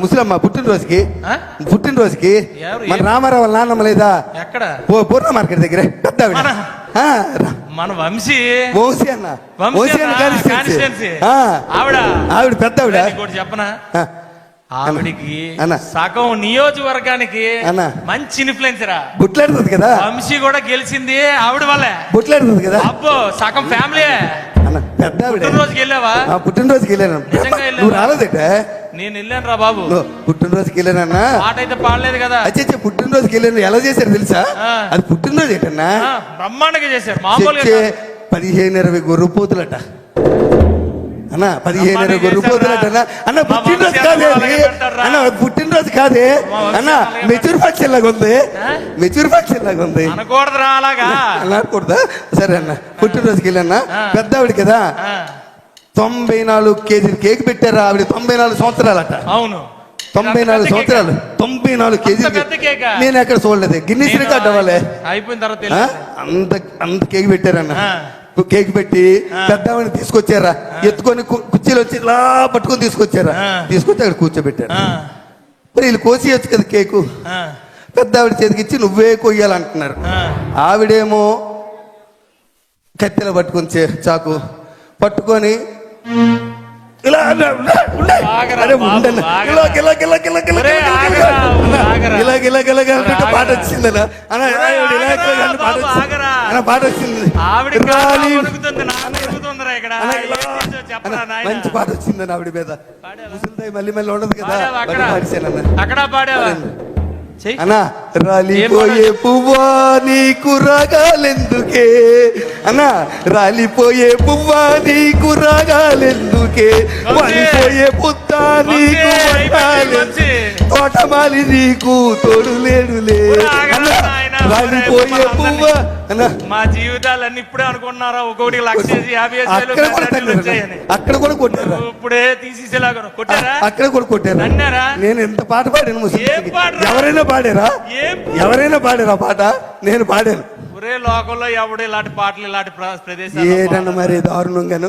ముసలమ్మ పుట్టినరోజుకి మన రామారావు వాళ్ళ నాన్నమ్మ లేదా ఎక్కడ పూర్ణ మార్కెట్ దగ్గర పెద్ద మన వంశీ అన్న ఆవిడ పెద్ద చెప్పనా ఆవిడికి సగం నియోజకవర్గానికి మంచి ఇన్ఫ్లుయెన్సరా బుట్లాడుతుంది కదా. వంశీ కూడా గెలిచింది ఆవిడ వల్లే. బుట్లాడుతుంది కదా. అబ్బో సగం ఫ్యామిలీ. పెద్ద పుట్టినరోజుకి వెళ్ళావా? పుట్టినరోజుకి వెళ్ళాను. నువ్వు రాలేదట? నేను వెళ్ళాను రా బాబు. పుట్టినరోజుకి వెళ్ళానన్నా. పాట అయితే పాడలేదు కదా. అచ్చే పుట్టినరోజుకి వెళ్ళాను. ఎలా చేశారు తెలుసా? అది పుట్టినరోజు ఏంటన్నా బ్రహ్మాండంగా చేశారు. మామూలుగా 15-20 గొర్రె పోతులట అన్న. 15-20 గొర్రె పోతులట అన్న. పుట్టినరోజు కాదే అన్న, పుట్టినరోజు కాదే అన్న. మెచ్యూర్ ఫంక్షన్ లాగా ఉంది. మెచ్యూర్ ఫంక్షన్ లాగా ఉంది. అనకూడదా? సరే అన్న. పుట్టినరోజుకి వెళ్ళానా. పెద్ద ఆవిడ కదా. 94 కేజీలు కేక్ పెట్టారా ఆవిడ. 94 సంవత్సరాలట. అవును, 94 సంవత్సరాలు. 94 కేజీలు. నేను ఎక్కడ చూడలేదు. గిన్నీస్ రికార్డ్ అవ్వాలి. అయిపోయిన తర్వాత అంత కేక్ పెట్టారన్న. కేక్ పెట్టి పెద్దవాడిని తీసుకొచ్చారా. ఎత్తుకొని కుర్చీలు వచ్చి ఇలా పట్టుకొని తీసుకొచ్చారా. తీసుకొచ్చి అక్కడ కూర్చోబెట్టారు. మరి వీళ్ళు కోసేయచ్చు కదా కేకు. పెద్ద ఆవిడ చేతికిచ్చి నువ్వే కొయ్యాలంటున్నారు. ఆవిడేమో కత్తెల పట్టుకొని చాకు పట్టుకొని ఇలా పాట వచ్చిందనా. పాట వచ్చింది. మంచి పాట వచ్చిందని ఆవిడ మీద. ముసలిదాయి మళ్ళీ మళ్ళీ ఉండదు కదా. అక్కడ పాడావా అన్నా. రాలిపోయే పువ్వా నీకు రాగాలెందుకే అన్నా. రాలిపోయే పువ్వా నీకు రాగాలెందుకే. వాలిపోయే పుత్తా నీకు తోటమాలి నీకు తోడు లేడులే. రాలిపోయే పువ్వా అన్నా. మా జీవితాలన్నీ ఇప్పుడే అనుకున్నారా? ఒక్కొక్కటి 1,50,000 అక్కడ కూడా కొట్టారా? ఇప్పుడే తీసేసేలాగా కొట్టారా? అక్కడ కూడా కొట్టారా? అన్నారా? నేను ఎంత పాట పాడాను. ఎవరైనా పాడారా పాట? నేను పాడాను. ఒరే లోకంలో ఎవడు ఇలాంటి పాటలు ఇలాంటి ప్రదేశాలు ఏదన్నా మరి దారుణంగాను.